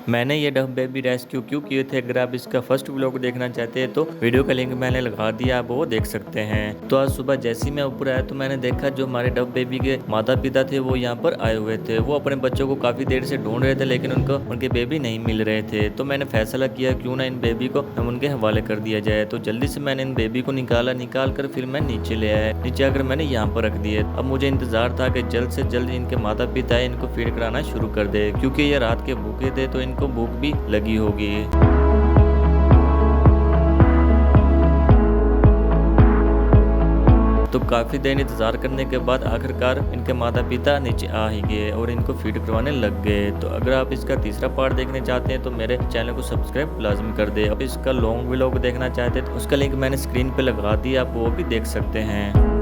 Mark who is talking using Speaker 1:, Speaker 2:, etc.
Speaker 1: मैंने ये Dove baby rescue क्यों किए थे, अगर आप इसका फर्स्ट व्लॉग देखना चाहते हैं तो वीडियो का लिंक मैंने लगा दिया, आप वो देख सकते हैं। तो आज सुबह जैसे ही मैं ऊपर आया तो मैंने देखा जो हमारे डव बेबी के माता पिता थे वो यहाँ पर आए हुए थे। वो अपने बच्चों को काफी देर से ढूंढ रहे थे लेकिन उनको उनके बेबी नहीं मिल रहे थे। तो मैंने फैसला किया क्यों ना इन बेबी को हम उनके हवाले कर दिया जाए। तो जल्दी से मैंने इन बेबी को निकाल कर फिर मैं नीचे ले आया। नीचे आकर मैंने यहाँ पर रख दिए। अब मुझे इंतजार था कि जल्द से जल्द इनके माता पिता इनको फीड कराना शुरू कर दे, क्योंकि ये रात के भूखे थे तो इनको भूख भी लगी होगी। तो काफी देर इंतजार करने के बाद आखिरकार इनके माता पिता नीचे आ ही गए और इनको फीड करवाने लग गए। तो अगर आप इसका तीसरा पार्ट देखने चाहते हैं तो मेरे चैनल को सब्सक्राइब लाजमी कर दे। अब इसका लॉन्ग व्लॉग देखना चाहते हैं तो उसका लिंक मैंने स्क्रीन पे लगा दिया, आप वो भी देख सकते हैं।